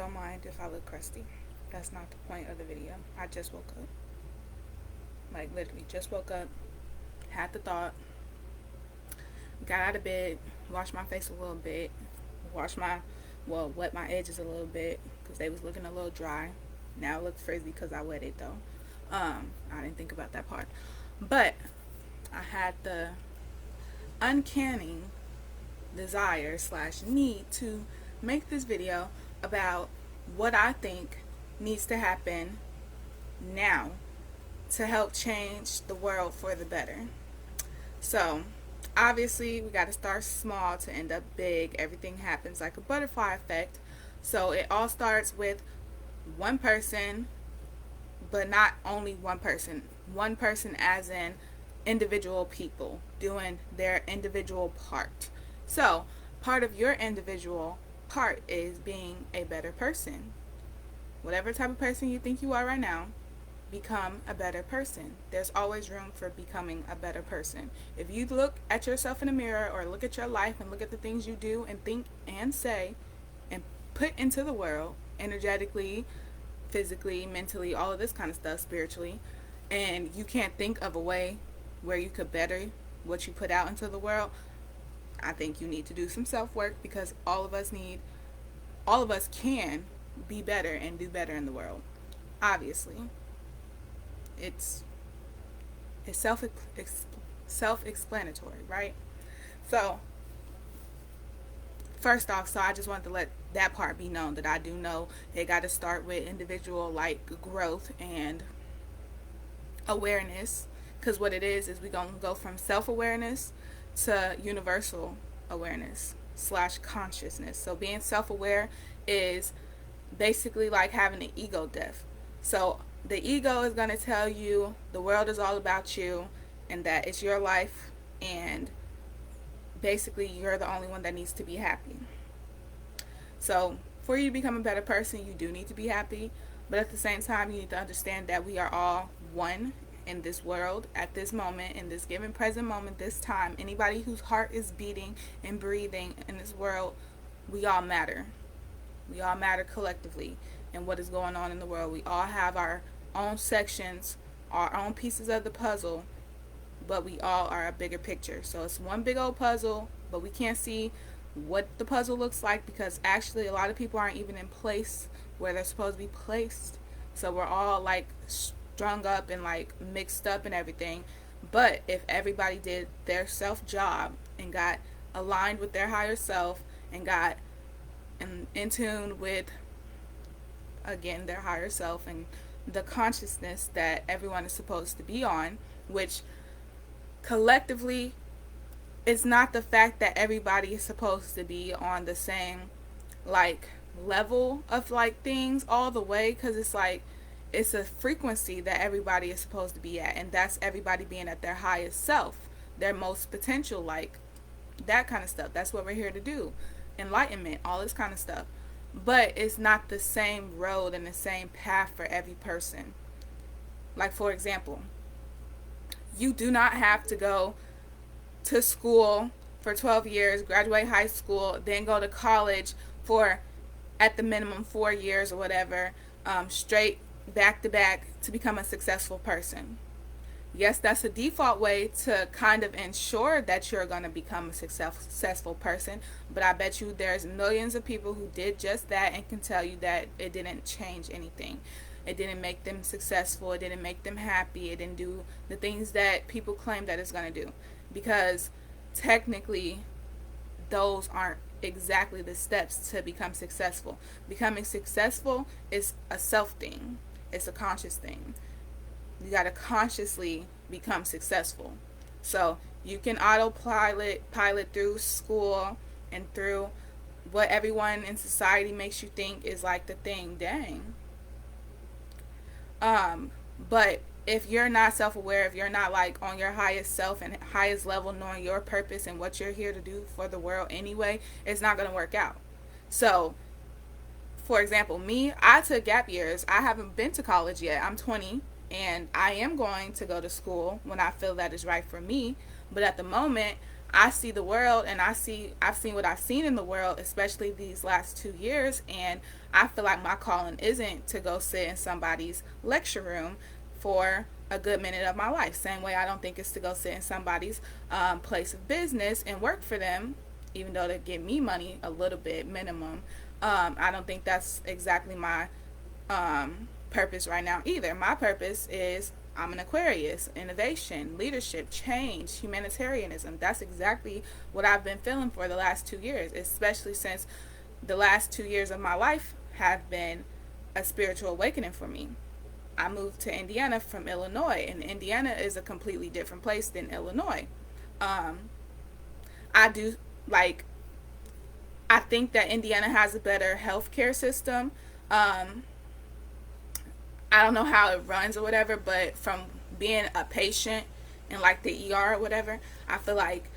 Don't mind if I look crusty. That's not the point of the video. I just woke up. Like, literally, just woke up, had the thought, got out of bed, washed my face a little bit, wet my edges a little bit because they was looking a little dry. Now it looks frizzy because I wet it though. I didn't think about that part. But I had the uncanny desire slash need to make this video about what I think needs to happen now to help change the world for the better. So obviously we got to start small to end up big. Everything happens like a butterfly effect. So it all starts with one person, but not only one person as in individual people doing their individual part. So part of your individual part is being a better person. Whatever type of person you think you are right now, become a better person. There's always room for becoming a better person. If you look at yourself in the mirror or look at your life and look at the things you do and think and say and put into the world energetically, physically, mentally, all of this kind of stuff, spiritually, and you can't think of a way where you could better what you put out into the world, I think you need to do some self-work, because all of us can be better and do better in the world. Obviously, it's self-explanatory, right? So first off, so I just wanted to let that part be known, that I do know it got to start with individual like growth and awareness, because what it is we're going to go from self-awareness to universal awareness slash consciousness. So being self-aware is basically like having an ego death. So the ego is going to tell you the world is all about you and that it's your life, and basically you're the only one that needs to be happy. So for you to become a better person, you do need to be happy, but at the same time you need to understand that we are all one in this world at this moment, in this given present moment, this time. Anybody whose heart is beating and breathing in this world, we all matter. We all matter collectively in what is going on in the world. We all have our own sections, our own pieces of the puzzle, but we all are a bigger picture. So it's one big old puzzle, but we can't see what the puzzle looks like because actually a lot of people aren't even in place where they're supposed to be placed. So we're all like strung up and like mixed up and everything. But if everybody did their self job and got aligned with their higher self and got in tune with, again, their higher self and the consciousness that everyone is supposed to be on, which collectively, it's not the fact that everybody is supposed to be on the same like level of like things all the way, because it's like it's a frequency that everybody is supposed to be at, and that's everybody being at their highest self, their most potential, like that kind of stuff. That's what we're here to do. Enlightenment, all this kind of stuff. But it's not the same road and the same path for every person. Like, for example, you do not have to go to school for 12 years, graduate high school, then go to college for at the minimum 4 years or whatever, straight back to back to become a successful person. Yes, that's a default way to kind of ensure that you're going to become a successful person, but I bet you there's millions of people who did just that and can tell you that it didn't change anything. It didn't make them successful. It didn't make them happy. It didn't do the things that people claim that it's going to do, because technically those aren't exactly the steps to become successful. Becoming successful is a self thing. It's a conscious thing. You got to consciously become successful. So you can pilot through school and through what everyone in society makes you think is like the thing. Dang. But if you're not self-aware, if you're not like on your highest self and highest level, knowing your purpose and what you're here to do for the world anyway, it's not going to work out. So for example, me, I took gap years. I haven't been to college yet. I'm 20 and I am going to go to school when I feel that is right for me. But at the moment, I see the world, and I've seen what I've seen in the world, especially these last 2 years, and I feel like my calling isn't to go sit in somebody's lecture room for a good minute of my life. Same way I don't think it's to go sit in somebody's place of business and work for them, even though they give me money a little bit minimum. I don't think that's exactly my purpose right now either. My purpose is, I'm an Aquarius: innovation, leadership, change, humanitarianism. That's exactly what I've been feeling for the last 2 years, especially since the last 2 years of my life have been a spiritual awakening for me. I moved to Indiana from Illinois, and Indiana is a completely different place than Illinois. I do like, I think that Indiana has a better healthcare system. I don't know how it runs or whatever, but from being a patient in like the ER or whatever, I feel like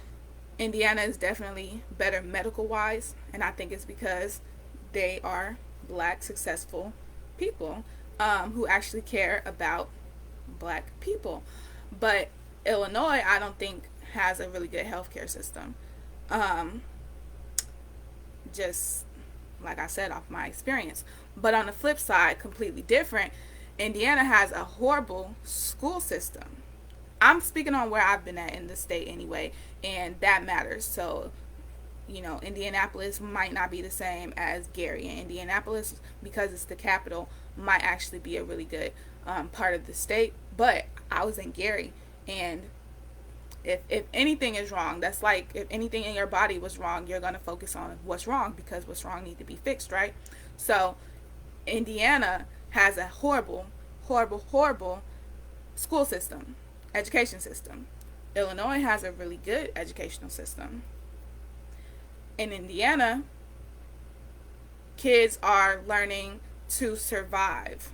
Indiana is definitely better medical wise, and I think it's because they are black successful people who actually care about black people. But Illinois, I don't think has a really good healthcare system. Just like I said, off my experience. But on the flip side, completely different, Indiana has a horrible school system. I'm speaking on where I've been at in the state anyway, and that matters. So, Indianapolis might not be the same as Gary. And Indianapolis, because it's the capital, might actually be a really good part of the state. But I was in Gary, and if anything is wrong, that's like if anything in your body was wrong, you're going to focus on what's wrong, because what's wrong needs to be fixed, right? So Indiana has a horrible, horrible, horrible school system, education system. Illinois has a really good educational system. In Indiana, kids are learning to survive.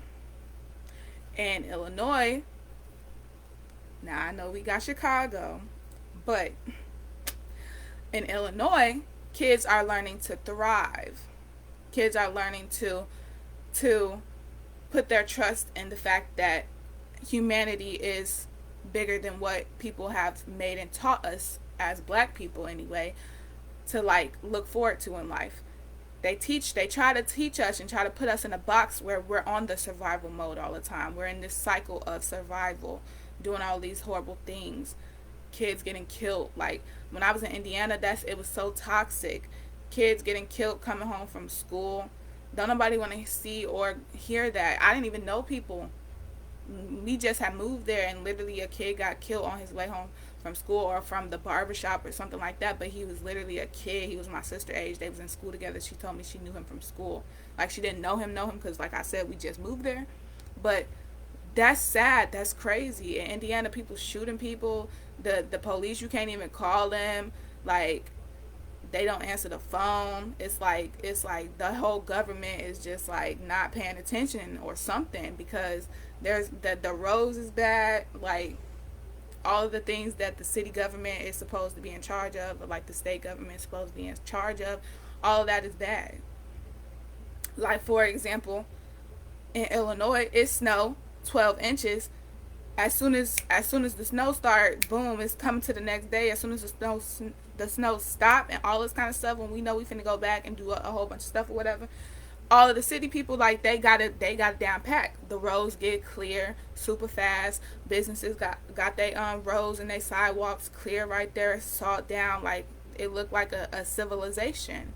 In Illinois, now I know we got Chicago, but in Illinois, kids are learning to thrive. Kids are learning to put their trust in the fact that humanity is bigger than what people have made and taught us as black people anyway, to like look forward to in life. They try to teach us and try to put us in a box where we're on the survival mode all the time. We're in this cycle of survival, doing all these horrible things. Kids getting killed. Like when I was in Indiana, it was so toxic. Kids getting killed coming home from school. Don't nobody want to see or hear that. I didn't even know people. We just had moved there, and literally a kid got killed on his way home from school or from the barbershop or something like that. But he was literally a kid. He was my sister age. They was in school together. She told me she knew him from school. Like, she didn't know him because, like I said, we just moved there. But that's sad. That's crazy. In Indiana, people shooting people. The police, you can't even call them. Like, they don't answer the phone. It's like the whole government is just like not paying attention or something, because there's the roads is bad. Like, all of the things that the city government is supposed to be in charge of, or like the state government is supposed to be in charge of, all of that is bad. Like, for example, in Illinois, it snowed 12 inches. As soon as the snow starts, boom, it's coming to the next day. As soon as the snow stop and all this kind of stuff, when we know we finna go back and do a whole bunch of stuff or whatever, all of the city people, like, they got it down packed. The roads get clear super fast. Businesses got their roads and their sidewalks clear right there, salt down. Like, it looked like a civilization.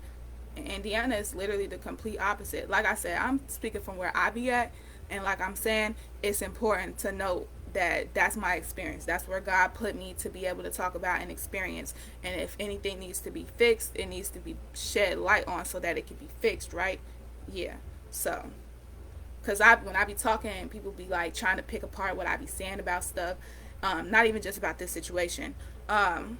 And Indiana is literally the complete opposite. Like I said, I'm speaking from where I be at, and like I'm saying, it's important to note that that's my experience. That's where God put me to be able to talk about and experience. And if anything needs to be fixed, it needs to be shed light on so that it can be fixed, right? Yeah. So, because when I be talking and people be like trying to pick apart what I be saying about stuff, not even just about this situation, and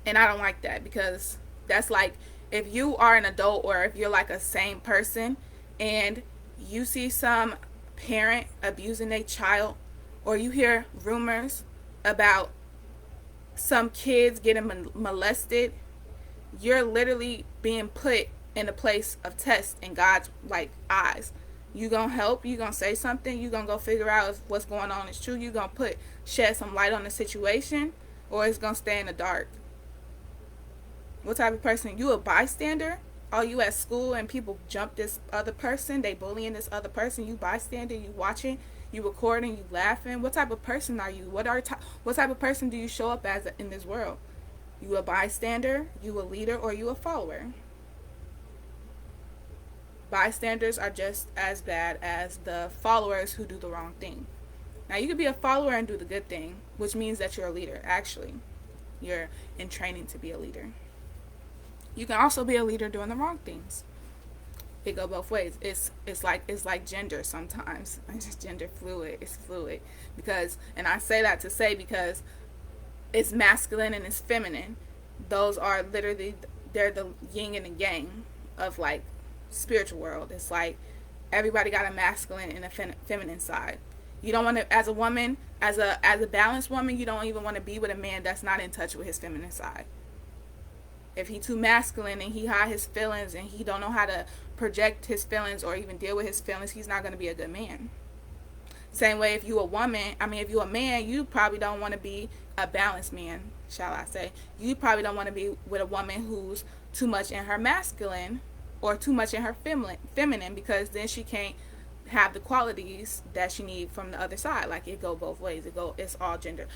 I don't like that, because that's like, if you are an adult or if you're like a sane person and you see some parent abusing their child, or you hear rumors about some kids getting molested, you're literally being put in a place of test in God's like eyes. You gonna help? You gonna say something? You gonna go figure out if what's going on is true? You gonna shed some light on the situation, or it's gonna stay in the dark? What type of person? You a bystander? Are you at school and people jump this other person? They bullying this other person. You bystander? You watching? You recording? You laughing? What type of person are you? What type of person do you show up as in this world? You a bystander? You a leader? Or you a follower? Bystanders are just as bad as the followers who do the wrong thing. Now, you could be a follower and do the good thing, which means that you're a leader. Actually, you're in training to be a leader. You can also be a leader doing the wrong things. It go both ways. It's like gender sometimes. It's just gender fluid. It's fluid because, and I say that to say because it's masculine and it's feminine. Those are literally, they're the yin and the yang of like spiritual world. It's like everybody got a masculine and a feminine side. You don't want to, as a woman, as a balanced woman, you don't even want to be with a man that's not in touch with his feminine side. If he too masculine and he hide his feelings and he don't know how to project his feelings or even deal with his feelings, he's not going to be a good man. Same way, if you a man, you probably don't want to be a balanced man, shall I say. You probably don't want to be with a woman who's too much in her masculine or too much in her feminine, because then she can't have the qualities that she need from the other side. Like, it go both ways. It's all gender.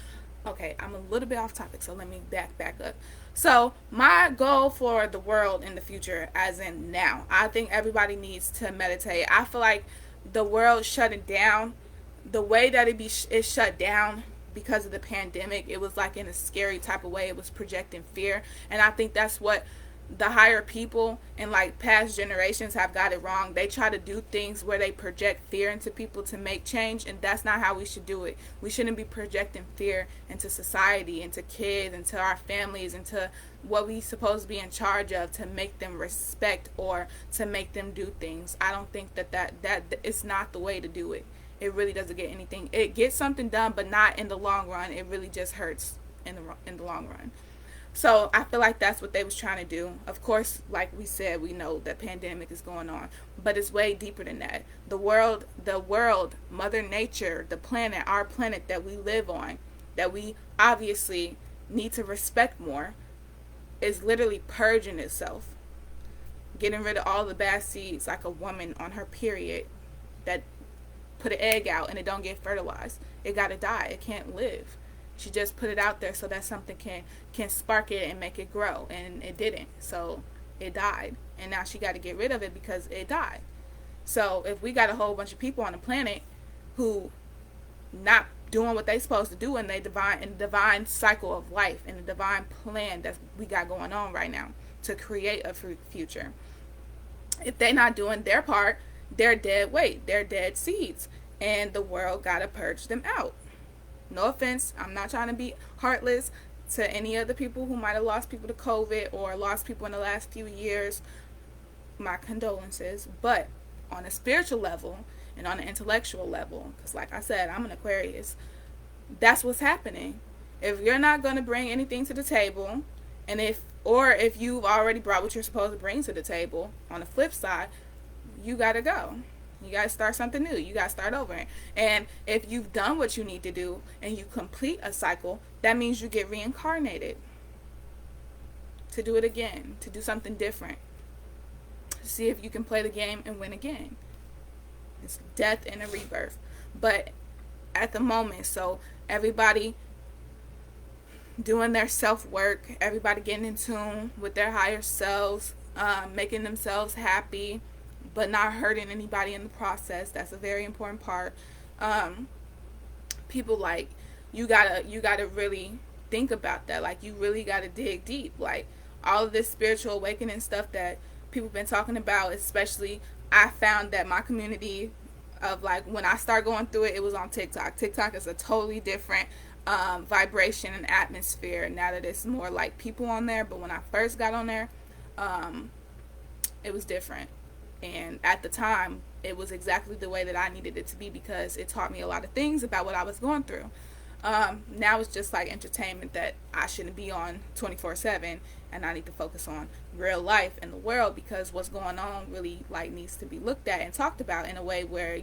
Okay, I'm a little bit off topic, so let me back up. So my goal for the world in the future, as in now, I think everybody needs to meditate. I feel like the world shutting down, the way that it shut down because of the pandemic, it was like in a scary type of way. It was projecting fear, and I think that's what the higher people in like past generations have got it wrong. They try to do things where they project fear into people to make change, and that's not how we should do it. We shouldn't be projecting fear into society, into kids, into our families, into what we supposed to be in charge of to make them respect or to make them do things. I don't think that it's not the way to do it. It really doesn't get anything. It gets something done, but not in the long run. It really just hurts in the long run. So I feel like that's what they was trying to do. Of course, like we said, we know that pandemic is going on, but it's way deeper than that. The world, Mother Nature, the planet, our planet that we live on, that we obviously need to respect more, is literally purging itself. Getting rid of all the bad seeds, like a woman on her period that put an egg out and it don't get fertilized. It gotta die. It can't live. She just put it out there so that something can spark it and make it grow, and it didn't. So it died, and now she got to get rid of it because it died. So if we got a whole bunch of people on the planet who not doing what they supposed to do in the divine cycle of life and the divine plan that we got going on right now to create a future, if they not doing their part, they're dead weight. They're dead seeds, and the world got to purge them out. No offense, I'm not trying to be heartless to any other people who might have lost people to COVID or lost people in the last few years. My condolences. But on a spiritual level and on an intellectual level, because like I said, I'm an Aquarius, that's what's happening. If you're not going to bring anything to the table, and if you've already brought what you're supposed to bring to the table, on the flip side, you got to go. You got to start something new. You got to start over. And if you've done what you need to do and you complete a cycle, that means you get reincarnated to do it again, to do something different. See if you can play the game and win again. It's death and a rebirth. But at the moment, so everybody doing their self-work, everybody getting in tune with their higher selves, making themselves happy, but not hurting anybody in the process. That's a very important part. People, like, you gotta really think about that. Like, you really gotta dig deep. Like, all of this spiritual awakening stuff that people been talking about, especially, I found that my community of, like, when I started going through it, it was on TikTok. TikTok is a totally different vibration and atmosphere now that it's more like people on there. But when I first got on there, it was different. And at the time, it was exactly the way that I needed it to be, because it taught me a lot of things about what I was going through. Now it's just like entertainment that I shouldn't be on 24/7, and I need to focus on real life and the world, because what's going on really, like, needs to be looked at and talked about in a way where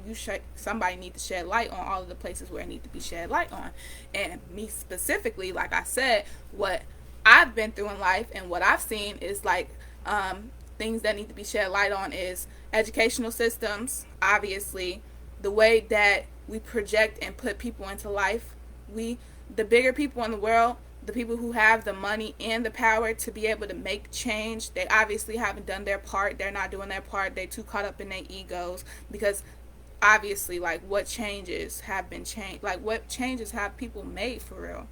somebody needs to shed light on all of the places where it needs to be shed light on. And me specifically, like I said, what I've been through in life and what I've seen is like things that need to be shed light on is educational systems, obviously, the way that we project and put people into life. The bigger people in the world, the people who have the money and the power to be able to make change, they obviously haven't done their part. They're not doing their part. They're too caught up in their egos because obviously, like, what changes have been changed? Like, what changes have people made for real?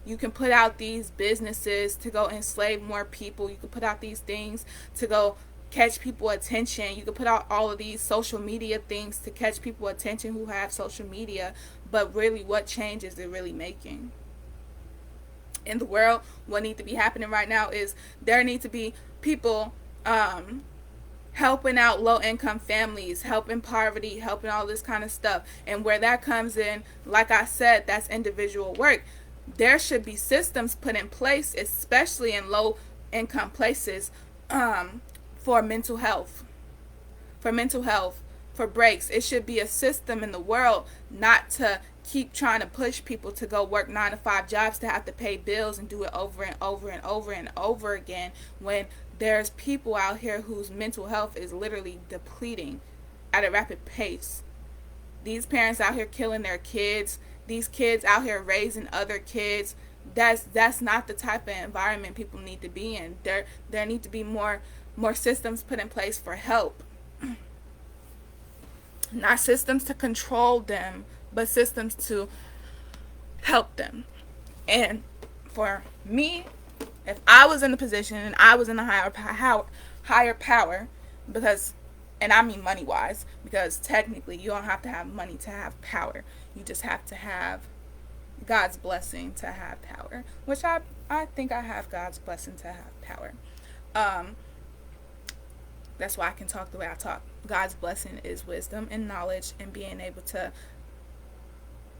You can put out these businesses to go enslave more people. You can put out these things to go catch people attention. You can put out all of these social media things to catch people attention who have social media. But really, what change is it really making? In the world, what needs to be happening right now is there need to be people helping out low-income families, helping poverty, helping all this kind of stuff. And where that comes in, like I said, that's individual work. There should be systems put in place, especially in low-income places, for mental health. For breaks. It should be a system in the world, not to keep trying to push people to go work 9-to-5 jobs to have to pay bills and do it over and over and over and over again when there's people out here whose mental health is literally depleting at a rapid pace. These parents out here killing their kids. These kids out here raising other kids. That's not the type of environment people need to be in. There need to be more systems put in place for help. Not systems to control them, but systems to help them. And for me, if I was in a position and I was in a higher power, because, and I mean money wise, because technically you don't have to have money to have power. You just have to have God's blessing to have power, which I think I have God's blessing to have power. That's why I can talk the way I talk. God's blessing is wisdom and knowledge and being able to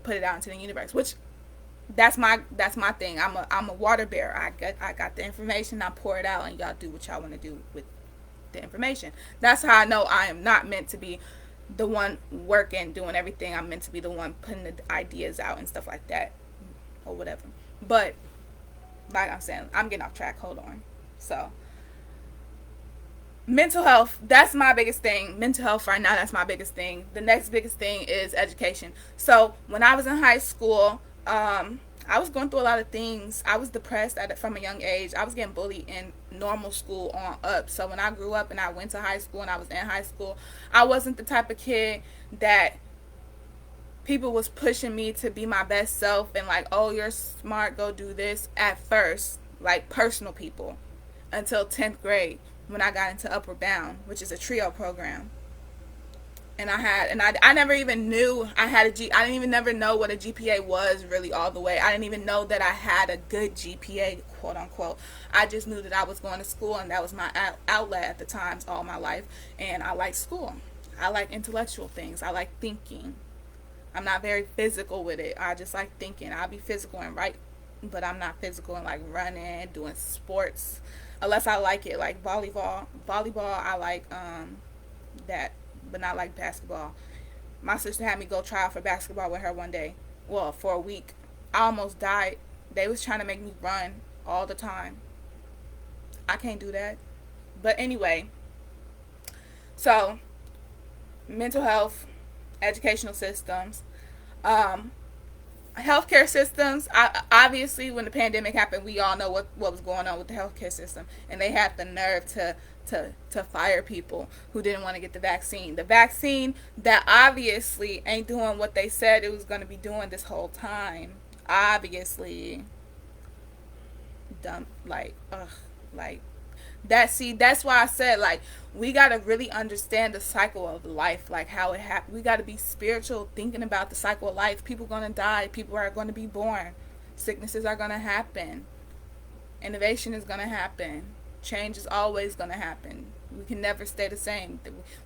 put it out into the universe, which that's my thing. I'm a water bearer. I got the information, I pour it out, and y'all do what y'all want to do with the information. That's how I know I am not meant to be the one working, doing everything. I'm meant to be the one putting the ideas out and stuff like that, or whatever. But like I'm saying, I'm getting off track. Hold on. So mental health, that's my biggest thing. Mental health right now, that's my biggest thing. The next biggest thing is education. So when I was in high school, I was going through a lot of things. I was depressed from a young age. I was getting bullied in normal school on up. So when I grew up and I went to high school and I was in high school, I wasn't the type of kid that people was pushing me to be my best self and like, oh, you're smart, go do this at first, like personal people, until 10th grade when I got into Upward Bound, which is a trio program. And I never even knew I had I didn't even never know what a GPA was really all the way. I didn't even know that I had a good GPA, quote unquote. I just knew that I was going to school and that was my outlet at the times all my life. And I like school. I like intellectual things. I like thinking. I'm not very physical with it. I just like thinking. I'll be physical and write, but I'm not physical and like running, doing sports, unless I like it, like volleyball. I like that, but not like basketball. My sister had me go try out for basketball with her one day. Well, for a week. I almost died. They was trying to make me run all the time. I can't do that. But anyway, so mental health, educational systems, healthcare systems. Obviously, when the pandemic happened, we all know what was going on with the healthcare system, and they had the nerve to fire people who didn't want to get the vaccine. The vaccine that obviously ain't doing what they said it was going to be doing this whole time. Obviously, dumb, like that's why I said, like, we got to really understand the cycle of life, like how it happened. We got to be spiritual, thinking about the cycle of life. People are going to die. People are going to be born. Sicknesses are going to happen. Innovation is going to happen. Change is always going to happen. We can never stay the same.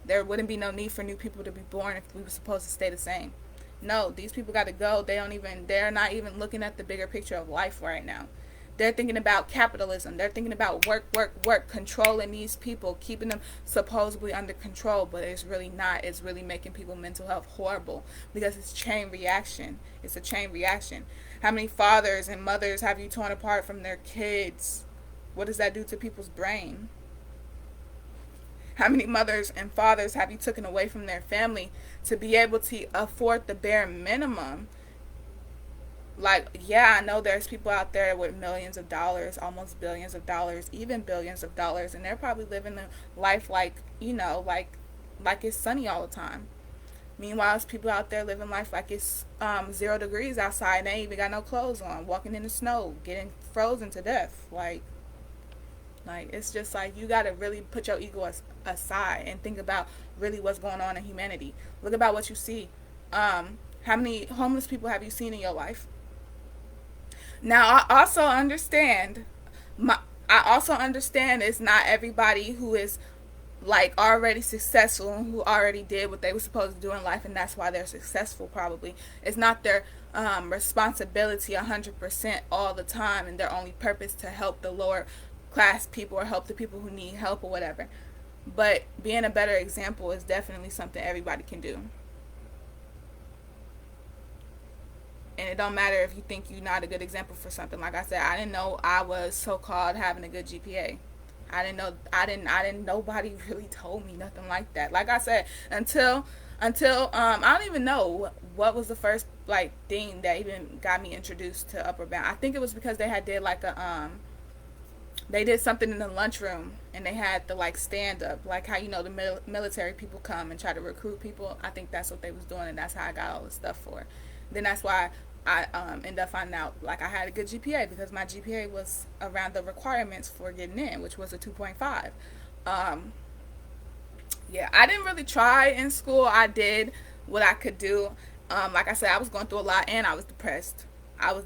There wouldn't be no need for new people to be born if we were supposed to stay the same. No, these people got to go. They're not even looking at the bigger picture of life right now. They're thinking about capitalism. They're thinking about work, controlling these people, keeping them supposedly under control, but it's really not. It's really making people's mental health horrible because it's chain reaction. It's a chain reaction. How many fathers and mothers have you torn apart from their kids? What does that do to people's brain? How many mothers and fathers have you taken away from their family to be able to afford the bare minimum? Like, yeah, I know there's people out there with millions of dollars, almost billions of dollars, even billions of dollars, and they're probably living a life like, like it's sunny all the time. Meanwhile, there's people out there living life like it's 0 degrees outside and they ain't even got no clothes on, walking in the snow, getting frozen to death. Like it's just like you gotta really put your ego aside and think about really what's going on in humanity. Look about what you see. How many homeless people have you seen in your life? Now, I also understand. I also understand it's not everybody who is like already successful and who already did what they were supposed to do in life, and that's why they're successful. Probably it's not their responsibility 100% all the time, and their only purpose to help the lower class people or help the people who need help or whatever. But being a better example is definitely something everybody can do. And it don't matter if you think you're not a good example for something. Like I said, I didn't know I was so-called having a good GPA. I didn't nobody really told me nothing like that. Like I said, until I don't even know what was the first like thing that even got me introduced to upper bound. I think it was because they had did like a they did something in the lunchroom and they had the like stand up, like how the military people come and try to recruit people. I think that's what they was doing, and that's how I got all the stuff for it. Then that's why I ended up finding out like I had a good GPA, because my GPA was around the requirements for getting in, which was a 2.5. Yeah, I didn't really try in school. I did what I could do. Like I said, I was going through a lot and I was depressed. I was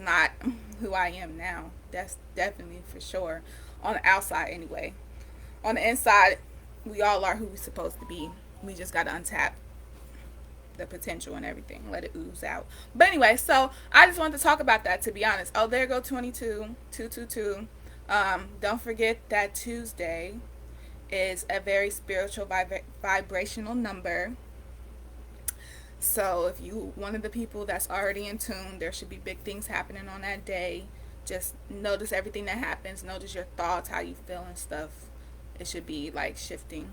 not who I am now. That's definitely for sure. On the outside anyway. On the inside, we all are who we're supposed to be. We just got to untap the potential and everything, let it ooze out. But anyway, so I just wanted to talk about that, to be honest. Oh, there go 222. Don't forget that Tuesday is a very spiritual vibrational number. So if you one of the people that's already in tune, there should be big things happening on that day. Just notice everything that happens, notice your thoughts, how you feel and stuff. It should be like shifting.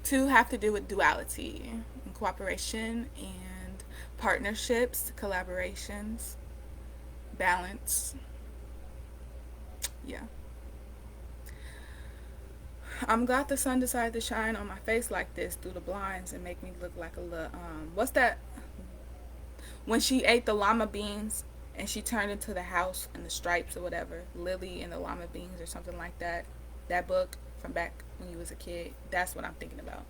Two have to do with duality and cooperation and partnerships, collaborations, balance. Yeah. I'm glad the sun decided to shine on my face like this through the blinds and make me look like a little, what's that? When she ate the llama beans and she turned into the house and the stripes or whatever, Lily and the llama beans or something like that. That book from back when you was a kid. That's what I'm thinking about.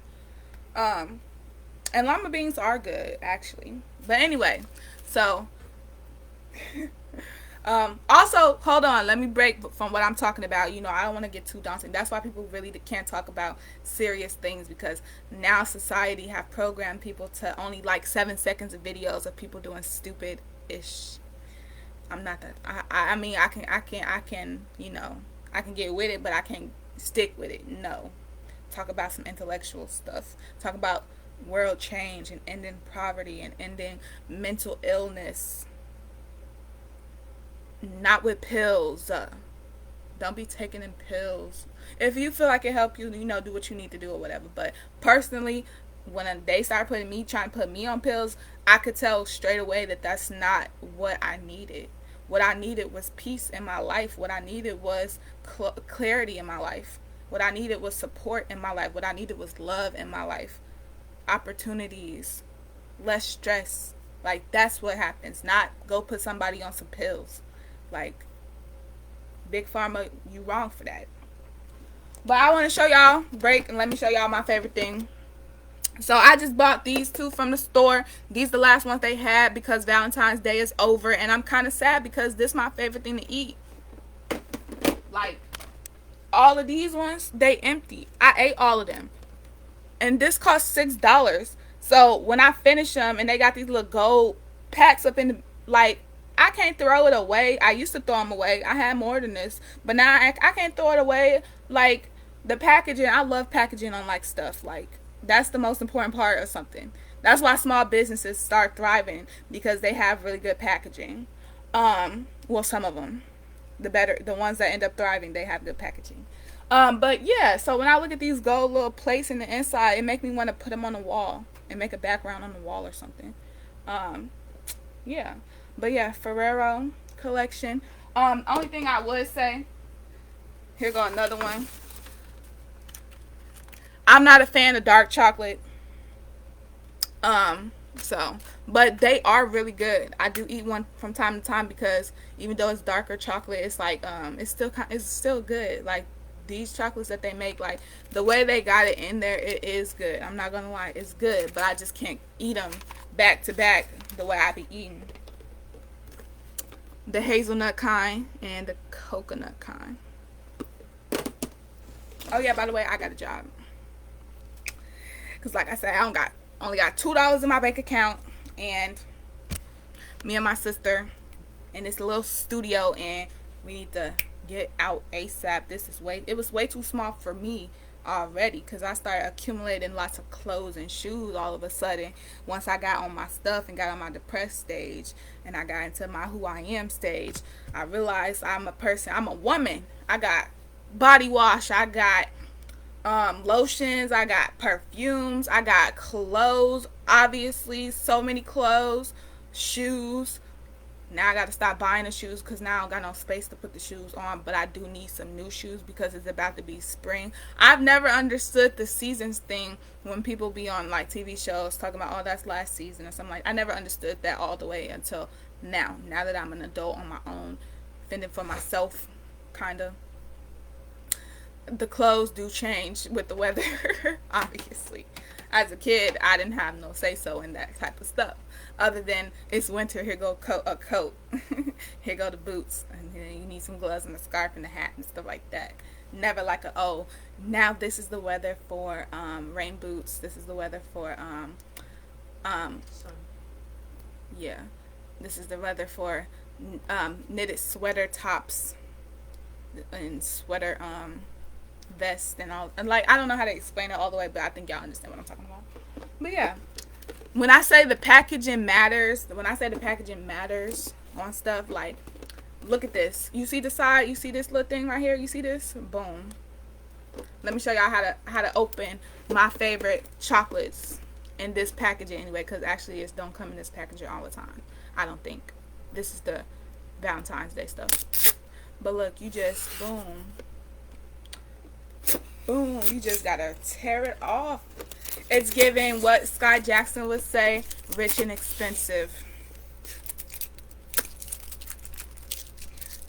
And llama beans are good, actually. But anyway, so also, hold on, let me break from what I'm talking about. I don't want to get too daunting. That's why people really can't talk about serious things, because now society have programmed people to only like 7 seconds of videos of people doing stupid ish. I'm not that. I mean, I can I can get with it, but I can't stick with it. No. Talk about some intellectual stuff. Talk about world change and ending poverty and ending mental illness. Not with pills. Don't be taking in pills. If you feel like it helped you, do what you need to do or whatever. But personally, when they started trying to put me on pills, I could tell straight away that that's not what I needed. What I needed was peace in my life. What I needed was clarity in my life. What I needed was support in my life. What I needed was love in my life. Opportunities. Less stress. Like, that's what happens. Not go put somebody on some pills. Like, Big Pharma, you wrong for that. But I want to show y'all, break, and let me show y'all my favorite thing. So I just bought these two from the store. These the last ones they had because Valentine's Day is over. And I'm kind of sad because this is my favorite thing to eat. Like, all of these ones, they empty. I ate all of them. And this cost $6. So when I finish them and they got these little gold packs up in the, like, I can't throw it away. I used to throw them away. I had more than this. But now I can't throw it away. Like, the packaging, I love packaging on, like, stuff. Like, that's the most important part of something. That's why small businesses start thriving, because they have really good packaging. Well, some of them, the ones that end up thriving, they have good packaging. But yeah, so when I look at these gold little plates in the inside, it make me want to put them on the wall and make a background on the wall or something. Um, yeah, but yeah, Ferrero collection. Only thing I would say, here go another one. I'm not a fan of dark chocolate. So, but they are really good. I do eat one from time to time, because even though it's darker chocolate, it's like it's still good. Like these chocolates that they make, like the way they got it in there, it is good. I'm not gonna lie, it's good, but I just can't eat them back to back the way I be eating the hazelnut kind and the coconut kind. Oh yeah, by the way, I got a job, because like I said, only got $2 in my bank account, and me and my sister in this little studio, and we need to get out ASAP. It was way too small for me already, because I started accumulating lots of clothes and shoes all of a sudden once I got on my stuff and got on my depressed stage, and I got into my who I am stage. I realized I'm a woman. I got body wash, I got lotions, I got perfumes, I got clothes, obviously so many clothes, shoes. Now I gotta stop buying the shoes, because now I don't got no space to put the shoes on, but I do need some new shoes because it's about to be spring. I've never understood the seasons thing when people be on like TV shows talking about, oh, that's last season or something. Like, I never understood that all the way until now that I'm an adult on my own, fending for myself, kind of. The clothes do change with the weather, obviously. As a kid, I didn't have no say so in that type of stuff, other than it's winter, here go a coat, here go the boots, and then you need some gloves and a scarf and a hat and stuff like that. Never like now this is the weather for rain boots, this is the weather for yeah, this is the weather for knitted sweater tops and sweater vest and all, and like I don't know how to explain it all the way, but I think y'all understand what I'm talking about. But yeah, when I say the packaging matters on stuff, like look at this. You see the side, you see this little thing right here, you see this? Boom. Let me show y'all how to open my favorite chocolates in this packaging anyway, because actually it don't come in this packaging all the time, I don't think. This is the Valentine's Day stuff. But look, you just boom, you just gotta tear it off. It's giving what Sky Jackson would say, rich and expensive.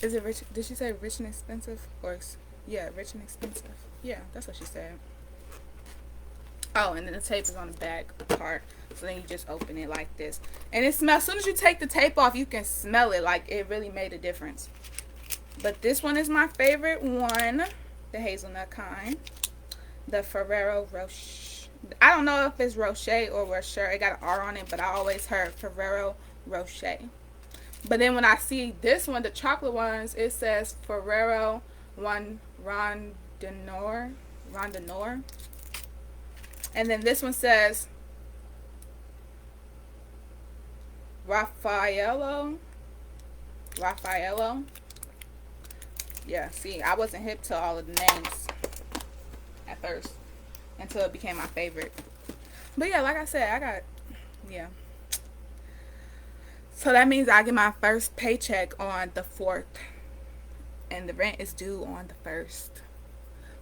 Is it rich? Did she say rich and expensive? Or yeah, rich and expensive. Yeah, that's what she said. Oh, and then the tape is on the back part, so then you just open it like this, and it smells. As soon as you take the tape off, you can smell it. Like, it really made a difference. But this one is my favorite one, the hazelnut kind, the Ferrero Rocher. I don't know if it's Rocher or Rocher. It got an R on it, but I always heard Ferrero Rocher. But then when I see this one, the chocolate ones, it says Ferrero Rondinor. And then this one says Raffaello. Yeah, see, I wasn't hip to all of the names at first until it became my favorite. But yeah, like I said, yeah. So that means I get my first paycheck on the 4th, and the rent is due on the 1st.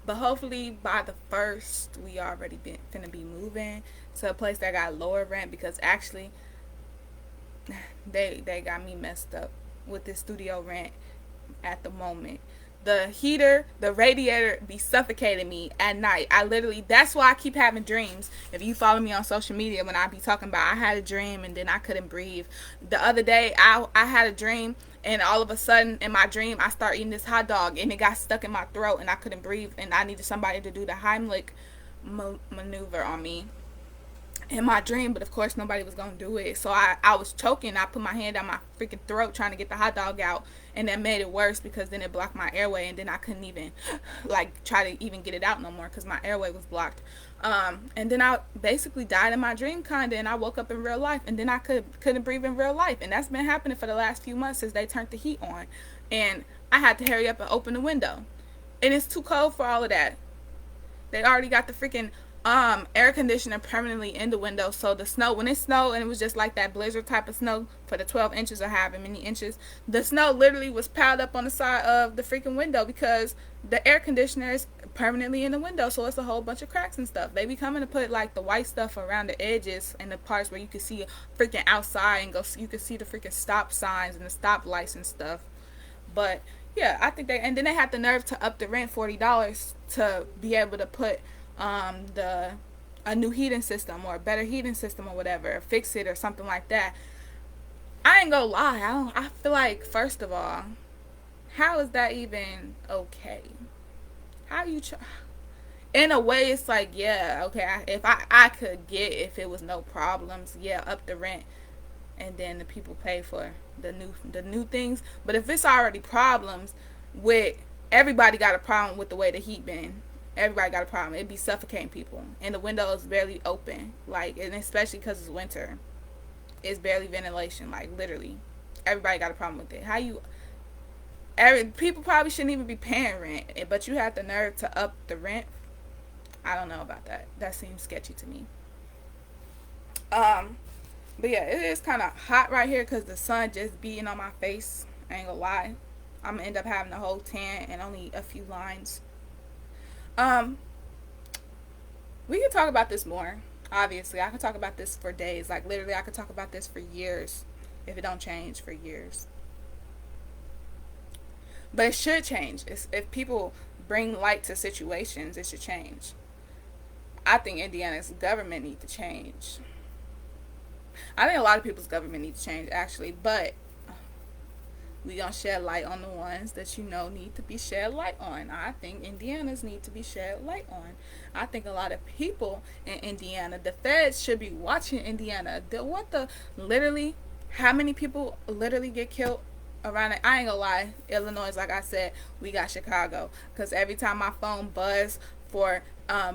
But hopefully by the 1st, we already finna be moving to a place that got lower rent, because actually they got me messed up with this studio rent at the moment. The heater, the radiator be suffocating me at night. That's why I keep having dreams. If you follow me on social media, when I be talking about I had a dream and then I couldn't breathe. The other day, I had a dream, and all of a sudden in my dream, I start eating this hot dog, and it got stuck in my throat, and I couldn't breathe, and I needed somebody to do the Heimlich maneuver on me. in my dream, but of course nobody was gonna do it. So I was choking. I put my hand down my freaking throat trying to get the hot dog out, and that made it worse because then it blocked my airway, and then I couldn't even like try to even get it out no more because my airway was blocked. And then I basically died in my dream kinda, and I woke up in real life, and then I couldn't breathe in real life, and that's been happening for the last few months since they turned the heat on, and I had to hurry up and open the window, and it's too cold for all of that. They already got the freaking air conditioner permanently in the window, so the snow, when it snowed and it was just like that blizzard type of snow for the 12 inches or however many inches, the snow literally was piled up on the side of the freaking window because the air conditioner is permanently in the window, so it's a whole bunch of cracks and stuff. They be coming to put like the white stuff around the edges and the parts where you can see freaking outside and go, you can see the freaking stop signs and the stop lights and stuff. But yeah, I think and then they had the nerve to up the rent $40 to be able to put the a new heating system or a better heating system or whatever, or fix it or something like that. I ain't gonna lie, I feel like, first of all, how is that even okay? How you in a way, it's like, yeah, okay, if I could get, if it was no problems, yeah, up the rent, and then the people pay for the new things. But if it's already problems with, everybody got a problem with the way the heat been. Everybody got a problem. It'd be suffocating people, and the window is barely open, like, and especially because it's winter, it's barely ventilation, like literally. Everybody got a problem with it. People probably shouldn't even be paying rent, but you have the nerve to up the rent. I don't know about that. That seems sketchy to me. But yeah, it is kind of hot right here because the sun just beating on my face. I ain't gonna lie. I'm gonna end up having the whole tan and only a few lines. We can talk about this more. Obviously, I could talk about this for days. Like literally, I could talk about this for years if it don't change for years. But it should change. If people bring light to situations, it should change. I think Indiana's government needs to change. I think a lot of people's government needs to change, actually, but we gonna shed light on the ones that need to be shed light on. I think Indiana's need to be shed light on. I think a lot of people in Indiana, the feds should be watching Indiana. Literally, how many people literally get killed around it? I ain't gonna lie, Illinois, like I said, we got Chicago, because every time my phone buzz for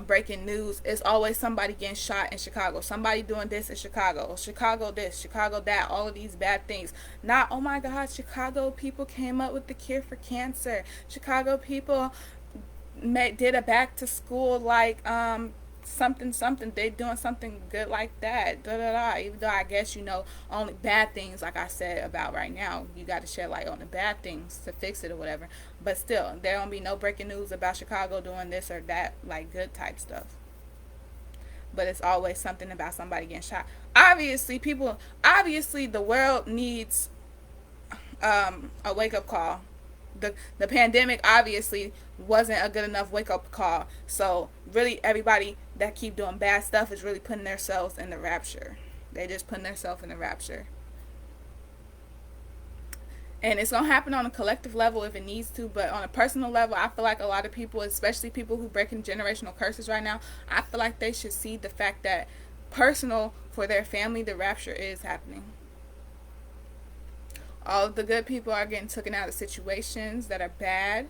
breaking news, it's always somebody getting shot in Chicago, somebody doing this in Chicago this, Chicago that, all of these bad things. Not, oh my god, Chicago people came up with the cure for cancer, Chicago people did a back to school, like something, they doing something good like that, da da da. Even though I guess only bad things, like I said about right now, you got to shed light on the bad things to fix it or whatever, but still there won't be no breaking news about Chicago doing this or that, like good type stuff. But it's always something about somebody getting shot. Obviously the world needs a wake-up call. The pandemic obviously wasn't a good enough wake-up call, so really everybody that keep doing bad stuff is really putting themselves in the rapture. They just putting themselves in the rapture, and it's gonna happen on a collective level if it needs to, but on a personal level, I feel like a lot of people, especially people who breaking generational curses right now, I feel like they should see the fact that personal for their family, the rapture is happening. All of the good people are getting taken out of situations that are bad,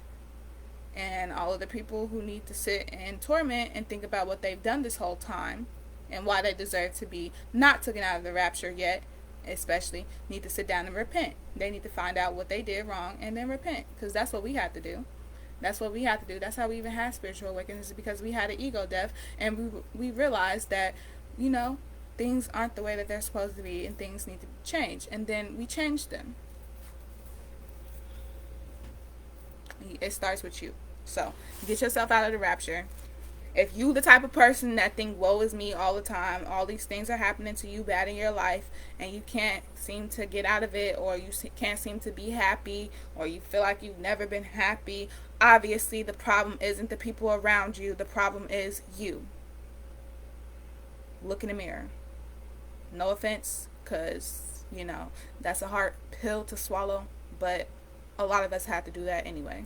and all of the people who need to sit in torment and think about what they've done this whole time and why they deserve to be not taken out of the rapture yet, especially, need to sit down and repent. They need to find out what they did wrong and then repent, because that's what we have to do. That's what we have to do. That's how we even have spiritual awakenings, because we had an ego death, and we realized that things aren't the way that they're supposed to be, and things need to change, and then we change them. It starts with you. So get yourself out of the rapture. If you the type of person that think woe is me all the time, all these things are happening to you bad in your life, and you can't seem to get out of it, or you can't seem to be happy, or you feel like you've never been happy, obviously the problem isn't the people around you. The problem is you. Look in the mirror. No offense, because that's a hard pill to swallow, but a lot of us have to do that anyway.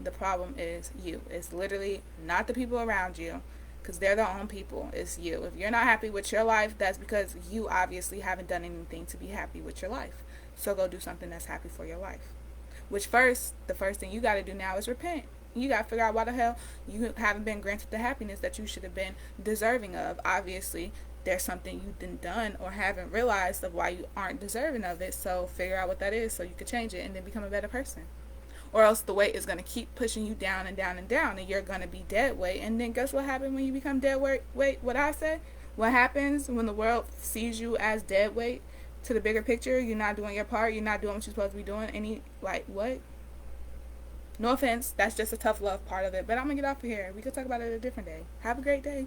The problem is you. It's literally not the people around you. because they're their own people. It's you. If you're not happy with your life, that's because you obviously haven't done anything to be happy with your life. So go do something that's happy for your life. The first thing you got to do now is repent. You got to figure out why the hell you haven't been granted the happiness that you should have been deserving of. Obviously, there's something you've done or haven't realized of why you aren't deserving of it. So figure out what that is so you can change it and then become a better person. Or else the weight is going to keep pushing you down and down and down, and you're going to be dead weight. And then guess what happens when you become dead weight? What I say? What happens when the world sees you as dead weight? To the bigger picture, you're not doing your part. You're not doing what you're supposed to be doing. What? No offense. That's just a tough love part of it. But I'm going to get off of here. We could talk about it a different day. Have a great day.